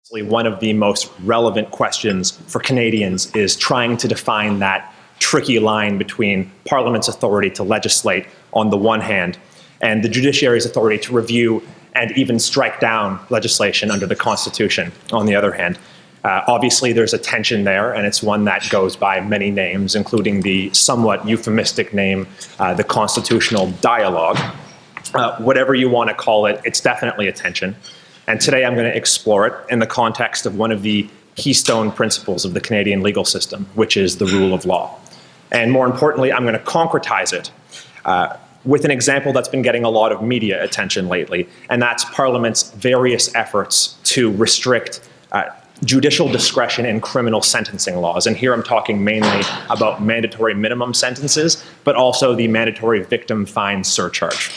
One of the most relevant questions for Canadians is trying to define that tricky line between Parliament's authority to legislate on the one hand and the judiciary's authority to review and even strike down legislation under the Constitution on the other hand. Obviously, there's a tension there, and it's one that goes by many names, including the somewhat euphemistic name, the constitutional dialogue. Whatever you want to call it, it's definitely a tension. And today I'm going to explore it in the context of one of the keystone principles of the Canadian legal system, which is the rule of law. And more importantly, I'm going to concretize it with an example that's been getting a lot of media attention lately, and that's Parliament's various efforts to restrict judicial discretion in criminal sentencing laws. And here I'm talking mainly about mandatory minimum sentences, but also the mandatory victim fine surcharge.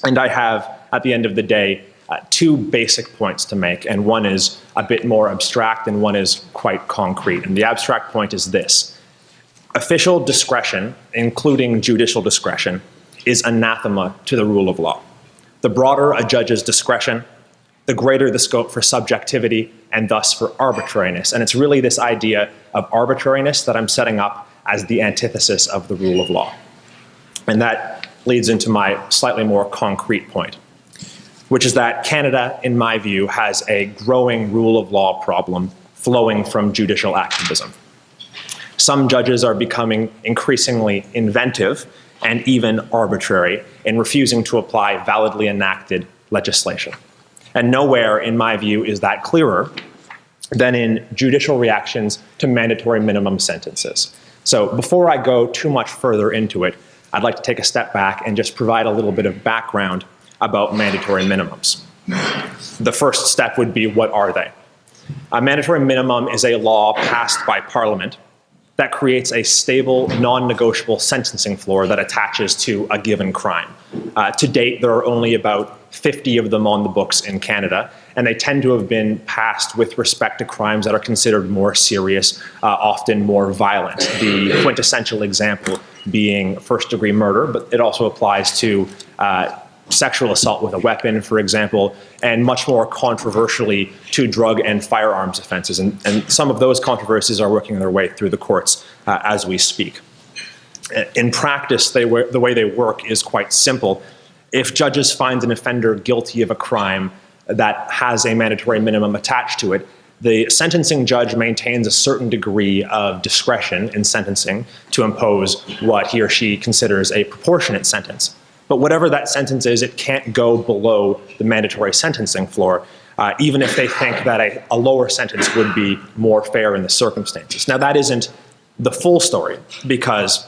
And I have, at the end of the day, two basic points to make, and one is a bit more abstract and one is quite concrete. And the abstract point is this: official discretion, including judicial discretion, is anathema to the rule of law. The broader a judge's discretion, the greater the scope for subjectivity and thus for arbitrariness. And it's really this idea of arbitrariness that I'm setting up as the antithesis of the rule of law. And that leads into my slightly more concrete point, which is that Canada, in my view, has a growing rule of law problem flowing from judicial activism. Some judges are becoming increasingly inventive and even arbitrary in refusing to apply validly enacted legislation. And nowhere, in my view, is that clearer than in judicial reactions to mandatory minimum sentences. So before I go too much further into it, I'd like to take a step back and just provide a little bit of background about mandatory minimums. The first step would be, what are they? A mandatory minimum is a law passed by Parliament that creates a stable, non-negotiable sentencing floor that attaches to a given crime. To date, there are only about 50 of them on the books in Canada, and they tend to have been passed with respect to crimes that are considered more serious, often more violent. The quintessential example being first-degree murder, but it also applies to sexual assault with a weapon, for example, and much more controversially to drug and firearms offenses. And some of those controversies are working their way through the courts as we speak. In practice, the way they work is quite simple. If judges find an offender guilty of a crime that has a mandatory minimum attached to it, the sentencing judge maintains a certain degree of discretion in sentencing to impose what he or she considers a proportionate sentence. But whatever that sentence is, it can't go below the mandatory sentencing floor, even if they think that a lower sentence would be more fair in the circumstances. Now, that isn't the full story, because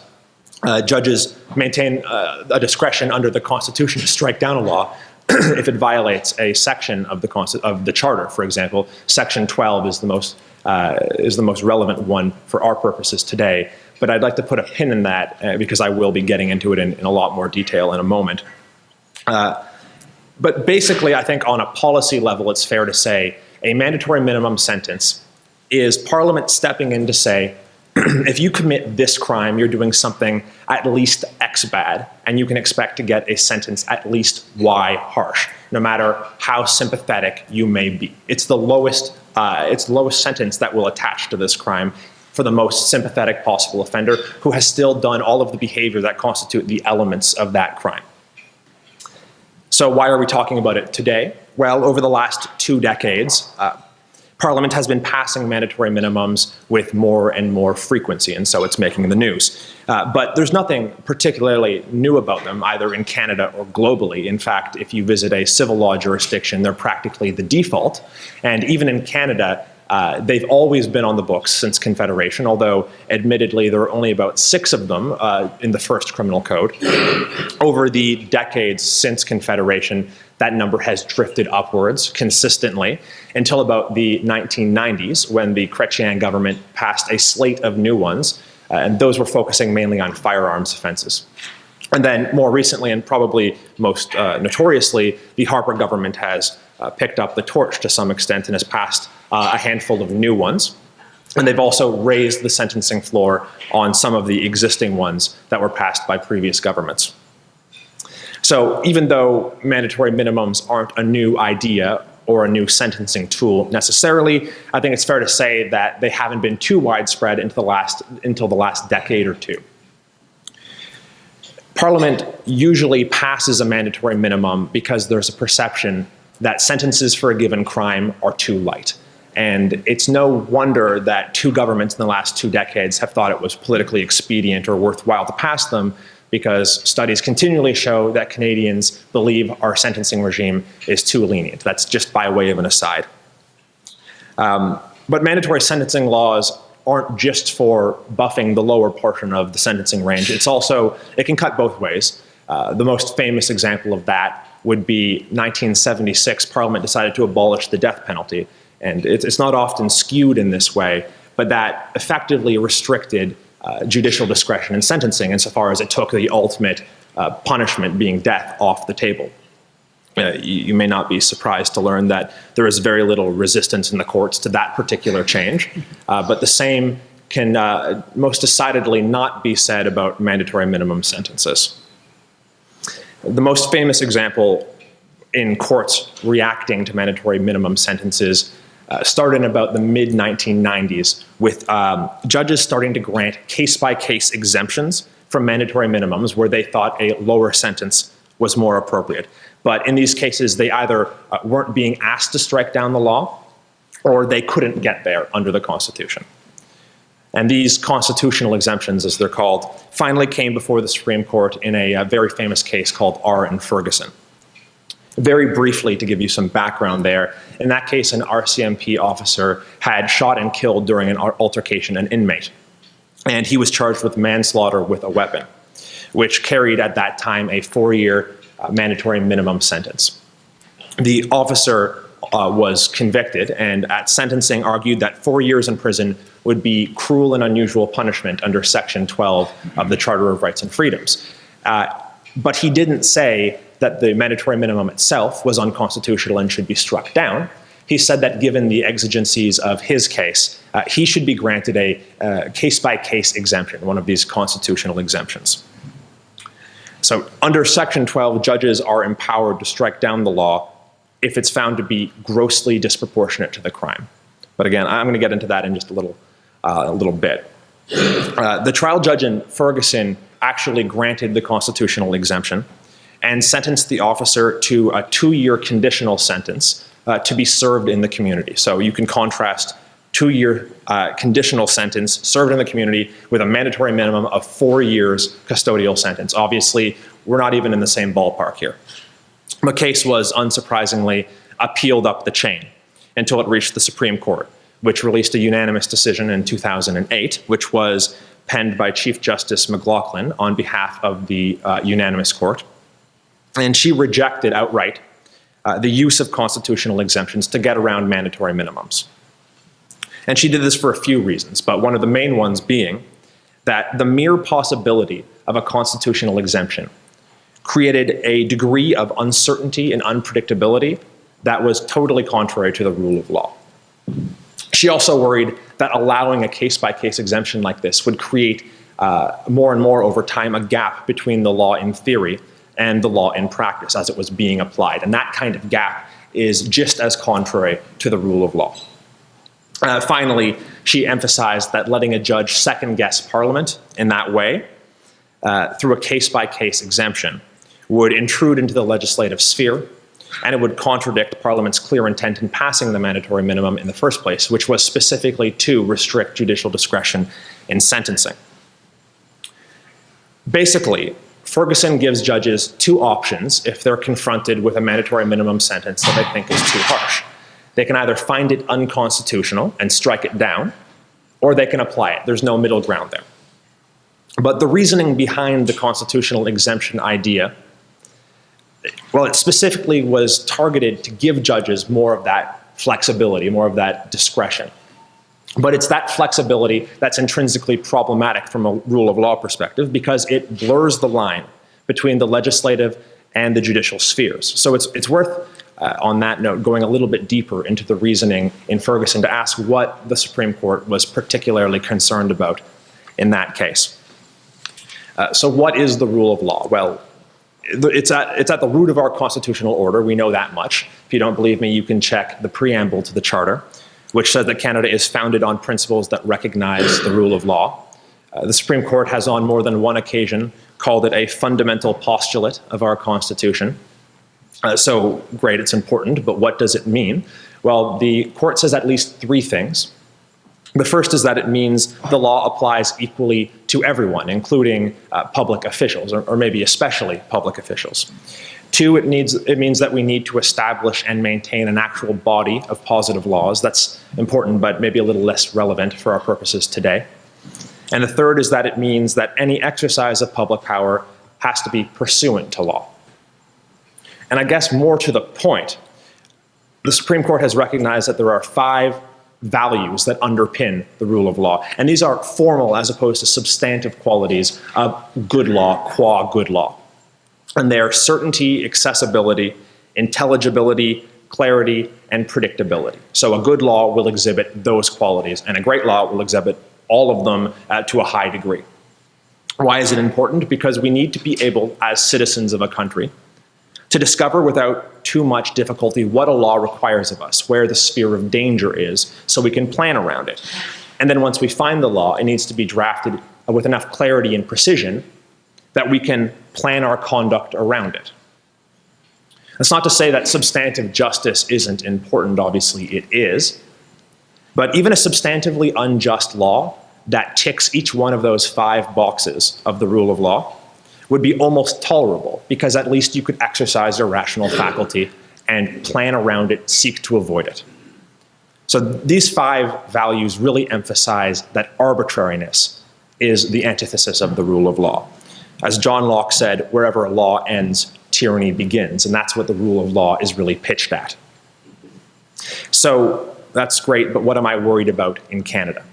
judges maintain a discretion under the Constitution to strike down a law if it violates a section of the Charter, for example. Section 12 is the most relevant one for our purposes today. But I'd like to put a pin in that because I will be getting into it in a lot more detail in a moment. But basically, I think on a policy level, it's fair to say a mandatory minimum sentence is Parliament stepping in to say, if you commit this crime, you're doing something at least X bad, and you can expect to get a sentence at least Y harsh, no matter how sympathetic you may be. It's the lowest sentence that will attach to this crime for the most sympathetic possible offender who has still done all of the behavior that constitute the elements of that crime. So why are we talking about it today? Well, over the last 2 decades, Parliament has been passing mandatory minimums with more and more frequency, and so it's making the news. But there's nothing particularly new about them, either in Canada or globally. In fact, if you visit a civil law jurisdiction, they're practically the default. And even in Canada, they've always been on the books since Confederation, although admittedly there are only about 6 of them in the first criminal code. Over the decades since Confederation, that number has drifted upwards consistently until about the 1990s, when the Chrétien government passed a slate of new ones, and those were focusing mainly on firearms offenses. And then more recently, and probably most notoriously, the Harper government has picked up the torch to some extent and has passed a handful of new ones. And they've also raised the sentencing floor on some of the existing ones that were passed by previous governments. So even though mandatory minimums aren't a new idea, or a new sentencing tool necessarily. I think it's fair to say that they haven't been too widespread until the last decade or two. Parliament usually passes a mandatory minimum because there's a perception that sentences for a given crime are too light. And it's no wonder that two governments in the last 2 decades have thought it was politically expedient or worthwhile to pass them, because studies continually show that Canadians believe our sentencing regime is too lenient. That's just by way of an aside. But mandatory sentencing laws aren't just for buffing the lower portion of the sentencing range. It can cut both ways. The most famous example of that would be 1976, Parliament decided to abolish the death penalty. And it's not often skewed in this way, but that effectively restricted judicial discretion in sentencing insofar as it took the ultimate punishment, being death, off the table. You may not be surprised to learn that there is very little resistance in the courts to that particular change, but the same can most decidedly not be said about mandatory minimum sentences. The most famous example in courts reacting to mandatory minimum sentences started in about the mid-1990s with judges starting to grant case-by-case exemptions from mandatory minimums where they thought a lower sentence was more appropriate. But in these cases, they either weren't being asked to strike down the law, or they couldn't get there under the Constitution. And these constitutional exemptions, as they're called, finally came before the Supreme Court in a very famous case called R and Ferguson. Very briefly, to give you some background there, in that case, an RCMP officer had shot and killed during an altercation an inmate. And he was charged with manslaughter with a weapon, which carried at that time a 4-year mandatory minimum sentence. The officer was convicted and at sentencing argued that 4 years in prison would be cruel and unusual punishment under Section 12 of the Charter of Rights and Freedoms. But he didn't say that the mandatory minimum itself was unconstitutional and should be struck down. He said that given the exigencies of his case, he should be granted a case-by-case exemption, one of these constitutional exemptions. So under Section 12, judges are empowered to strike down the law if it's found to be grossly disproportionate to the crime. But again, I'm going to get into that in just a little bit. The trial judge in Ferguson actually granted the constitutional exemption and sentenced the officer to a 2-year conditional sentence to be served in the community. So you can contrast 2-year conditional sentence served in the community with a mandatory minimum of 4 years custodial sentence. Obviously, we're not even in the same ballpark here. The case was, unsurprisingly, appealed up the chain until it reached the Supreme Court, which released a unanimous decision in 2008, which was penned by Chief Justice McLaughlin on behalf of the unanimous court. And she rejected outright the use of constitutional exemptions to get around mandatory minimums. And she did this for a few reasons, but one of the main ones being that the mere possibility of a constitutional exemption created a degree of uncertainty and unpredictability that was totally contrary to the rule of law. She also worried that allowing a case-by-case exemption like this would create more and more over time a gap between the law in theory and the law in practice as it was being applied. And that kind of gap is just as contrary to the rule of law. Finally, she emphasized that letting a judge second-guess Parliament in that way through a case-by-case exemption would intrude into the legislative sphere, and it would contradict Parliament's clear intent in passing the mandatory minimum in the first place, which was specifically to restrict judicial discretion in sentencing. Basically, Ferguson gives judges two options if they're confronted with a mandatory minimum sentence that they think is too harsh. They can either find it unconstitutional and strike it down, or they can apply it. There's no middle ground there. But the reasoning behind the constitutional exemption idea, well, it specifically was targeted to give judges more of that flexibility, more of that discretion. But it's that flexibility that's intrinsically problematic from a rule of law perspective because it blurs the line between the legislative and the judicial spheres. So it's worth, on that note, going a little bit deeper into the reasoning in Ferguson to ask what the Supreme Court was particularly concerned about in that case. So what is the rule of law? Well, it's at the root of our constitutional order. We know that much. If you don't believe me, you can check the preamble to the Charter, which says that Canada is founded on principles that recognize the rule of law. The Supreme Court has on more than one occasion called it a fundamental postulate of our Constitution. So great, it's important, but what does it mean? Well, the court says at least three things. The first is that it means the law applies equally to everyone, including public officials, or maybe especially public officials. Two, it means that we need to establish and maintain an actual body of positive laws. That's important, but maybe a little less relevant for our purposes today. And the third is that it means that any exercise of public power has to be pursuant to law. And I guess more to the point, the Supreme Court has recognized that there are 5 values that underpin the rule of law. And these are formal as opposed to substantive qualities of good law, qua good law. And they are certainty, accessibility, intelligibility, clarity, and predictability. So a good law will exhibit those qualities, and a great law will exhibit all of them to a high degree. Why is it important? Because we need to be able, as citizens of a country, to discover without too much difficulty what a law requires of us, where the sphere of danger is, so we can plan around it. And then once we find the law, it needs to be drafted with enough clarity and precision that we can plan our conduct around it. That's not to say that substantive justice isn't important, obviously it is, but even a substantively unjust law that ticks each one of those 5 boxes of the rule of law would be almost tolerable, because at least you could exercise your rational faculty and plan around it, seek to avoid it. So these 5 values really emphasize that arbitrariness is the antithesis of the rule of law. As John Locke said, wherever a law ends, tyranny begins, and that's what the rule of law is really pitched at. So that's great, but what am I worried about in Canada?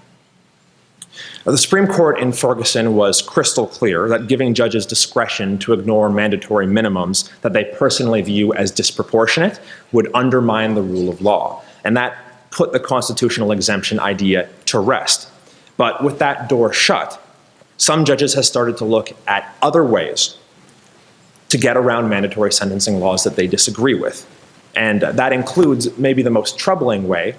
The Supreme Court in Ferguson was crystal clear that giving judges discretion to ignore mandatory minimums that they personally view as disproportionate would undermine the rule of law. And that put the constitutional exemption idea to rest. But with that door shut, some judges have started to look at other ways to get around mandatory sentencing laws that they disagree with. And that includes maybe the most troubling way,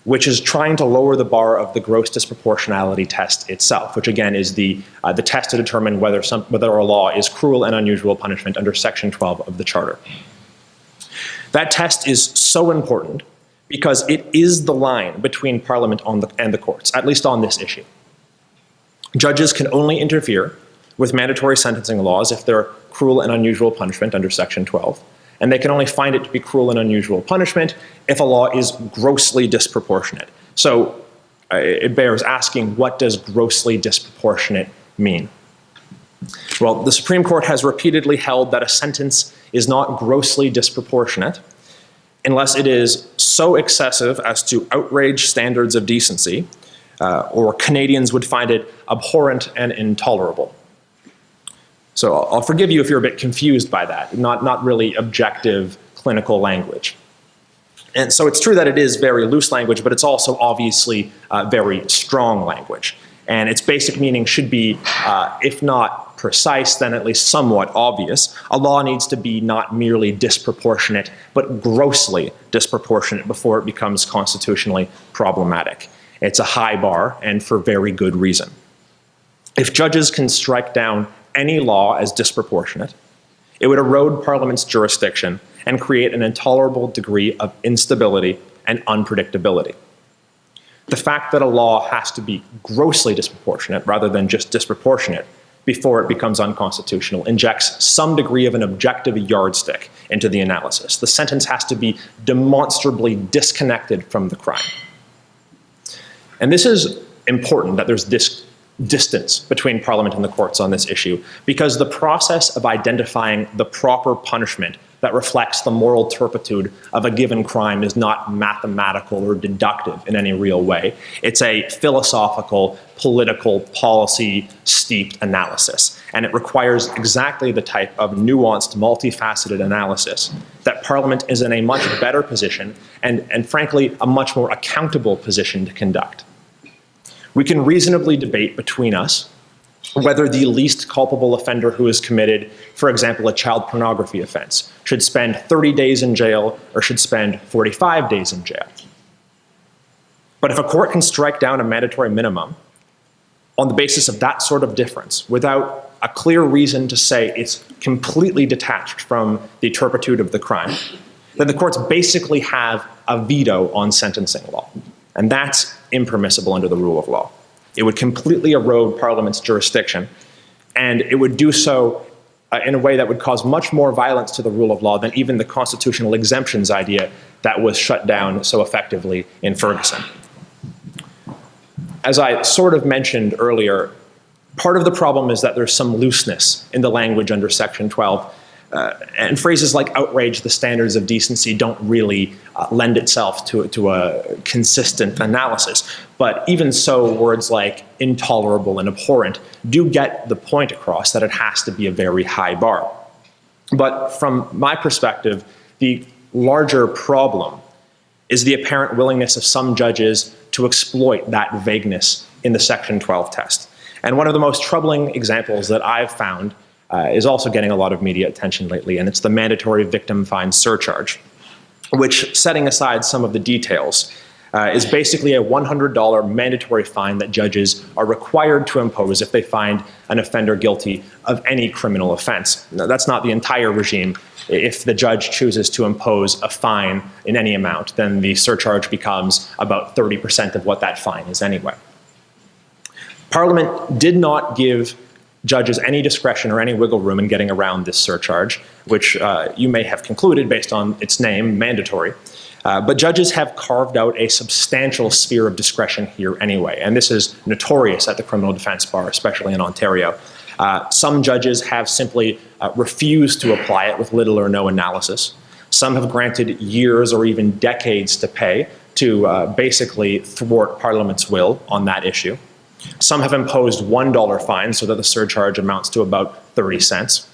which is trying to lower the bar of the gross disproportionality test itself, which again is the test to determine whether a law is cruel and unusual punishment under Section 12 of the Charter. That test is so important because it is the line between Parliament and the courts, at least on this issue. Judges can only interfere with mandatory sentencing laws if they're cruel and unusual punishment under Section 12. And they can only find it to be cruel and unusual punishment if a law is grossly disproportionate. So it bears asking, what does grossly disproportionate mean? Well, the Supreme Court has repeatedly held that a sentence is not grossly disproportionate unless it is so excessive as to outrage standards of decency, or Canadians would find it abhorrent and intolerable. So I'll forgive you if you're a bit confused by that, not really objective clinical language. And so it's true that it is very loose language, but it's also obviously very strong language. And its basic meaning should be, if not precise, then at least somewhat obvious. A law needs to be not merely disproportionate, but grossly disproportionate before it becomes constitutionally problematic. It's a high bar, and for very good reason. If judges can strike down any law as disproportionate, it would erode Parliament's jurisdiction and create an intolerable degree of instability and unpredictability. The fact that a law has to be grossly disproportionate rather than just disproportionate before it becomes unconstitutional injects some degree of an objective yardstick into the analysis. The sentence has to be demonstrably disconnected from the crime. And this is important, that there's this distance between Parliament and the courts on this issue, because the process of identifying the proper punishment that reflects the moral turpitude of a given crime is not mathematical or deductive in any real way. It's a philosophical, political, policy-steeped analysis, and it requires exactly the type of nuanced, multifaceted analysis that Parliament is in a much better position and frankly, a much more accountable position to conduct. We can reasonably debate between us whether the least culpable offender who has committed, for example, a child pornography offense, should spend 30 days in jail or should spend 45 days in jail. But if a court can strike down a mandatory minimum on the basis of that sort of difference, without a clear reason to say it's completely detached from the turpitude of the crime, then the courts basically have a veto on sentencing law. And that's impermissible under the rule of law. It would completely erode Parliament's jurisdiction, and it would do so in a way that would cause much more violence to the rule of law than even the constitutional exemptions idea that was shut down so effectively in Ferguson. As I sort of mentioned earlier, part of the problem is that there's some looseness in the language under Section 12, and phrases like outrage the standards of decency don't really lend itself to a consistent analysis. But even so, words like intolerable and abhorrent do get the point across that it has to be a very high bar. But from my perspective, the larger problem is the apparent willingness of some judges to exploit that vagueness in the Section 12 test. And one of the most troubling examples that I've found is also getting a lot of media attention lately, and it's the mandatory victim fine surcharge, which, setting aside some of the details, is basically a $100 mandatory fine that judges are required to impose if they find an offender guilty of any criminal offense. Now, that's not the entire regime. If the judge chooses to impose a fine in any amount, then the surcharge becomes about 30% of what that fine is anyway. Parliament did not give judges any discretion or any wiggle room in getting around this surcharge, which you may have concluded based on its name, mandatory. But judges have carved out a substantial sphere of discretion here anyway, and this is notorious at the criminal defense bar, especially in Ontario. Some judges have simply refused to apply it with little or no analysis. Some have granted years or even decades to pay to basically thwart Parliament's will on that issue. Some have imposed $1 fines so that the surcharge amounts to about 30 cents.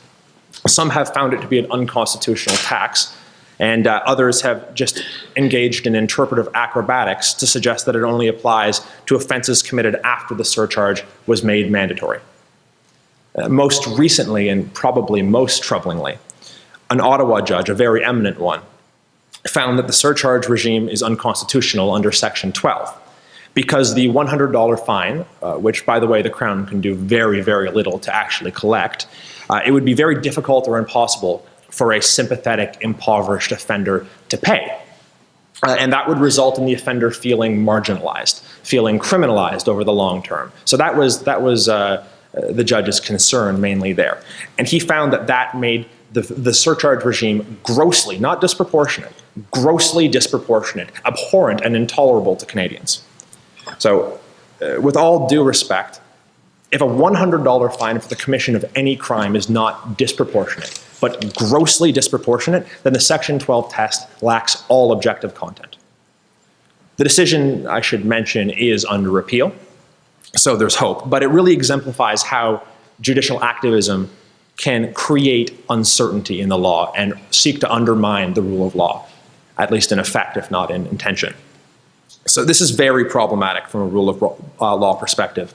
Some have found it to be an unconstitutional tax, and others have just engaged in interpretive acrobatics to suggest that it only applies to offenses committed after the surcharge was made mandatory. Most recently, and probably most troublingly, an Ottawa judge, a very eminent one, found that the surcharge regime is unconstitutional under Section 12. Because the $100 fine, which, by the way, the Crown can do very, very little to actually collect, it would be very difficult or impossible for a sympathetic, impoverished offender to pay. And that would result in the offender feeling marginalized, feeling criminalized over the long term. So that was the judge's concern mainly there. And he found that that made the surcharge regime grossly, not disproportionate, grossly disproportionate, abhorrent, and intolerable to Canadians. So, with all due respect, if a $100 fine for the commission of any crime is not disproportionate, but grossly disproportionate, then the Section 12 test lacks all objective content. The decision, I should mention, is under appeal, so there's hope, but it really exemplifies how judicial activism can create uncertainty in the law and seek to undermine the rule of law, at least in effect, if not in intention. So this is very problematic from a rule of law perspective.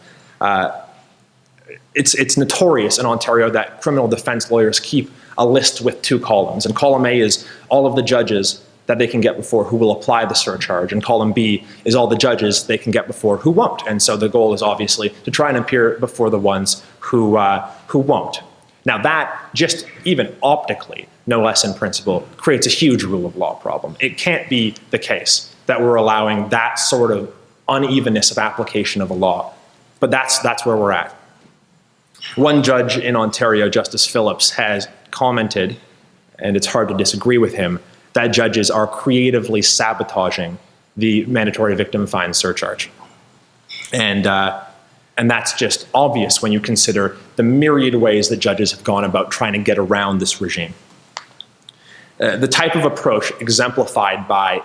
It's notorious in Ontario that criminal defense lawyers keep a list with two columns, and column A is all of the judges that they can get before who will apply the surcharge, and column B is all the judges they can get before who won't. And so the goal is obviously to try and appear before the ones who won't. Now that, just even optically, no less in principle, creates a huge rule of law problem. It can't be the case that we're allowing that sort of unevenness of application of a law. But that's where we're at. One judge in Ontario, Justice Phillips, has commented, and it's hard to disagree with him, that judges are creatively sabotaging the mandatory victim fine surcharge. And that's just obvious when you consider the myriad ways that judges have gone about trying to get around this regime. The type of approach exemplified by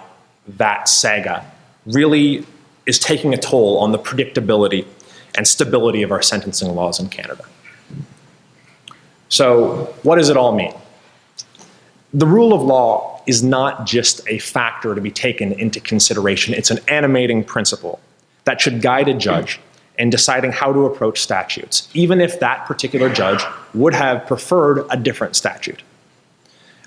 that saga really is taking a toll on the predictability and stability of our sentencing laws in Canada. So what does it all mean? The rule of law is not just a factor to be taken into consideration. It's an animating principle that should guide a judge in deciding how to approach statutes, even if that particular judge would have preferred a different statute.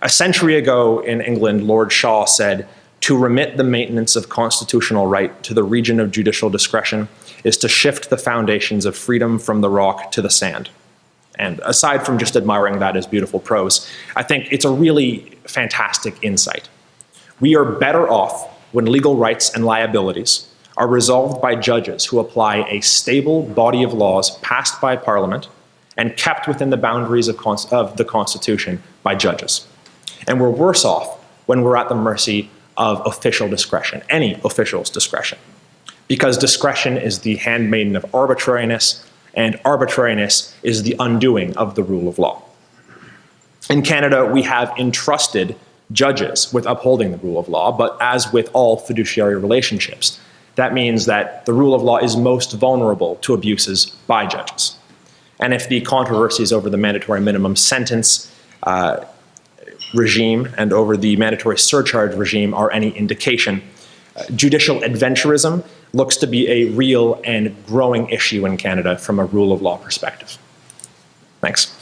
A century ago in England, Lord Shaw said, "To remit the maintenance of constitutional right to the region of judicial discretion is to shift the foundations of freedom from the rock to the sand." And aside from just admiring that as beautiful prose, I think it's a really fantastic insight. We are better off when legal rights and liabilities are resolved by judges who apply a stable body of laws passed by Parliament and kept within the boundaries of the Constitution by judges. And we're worse off when we're at the mercy of official discretion, any official's discretion, because discretion is the handmaiden of arbitrariness, and arbitrariness is the undoing of the rule of law. In Canada, we have entrusted judges with upholding the rule of law, but as with all fiduciary relationships, that means that the rule of law is most vulnerable to abuses by judges. And if the controversies over the mandatory minimum sentence regime and over the mandatory surcharge regime are any indication, judicial adventurism looks to be a real and growing issue in Canada from a rule of law perspective. Thanks.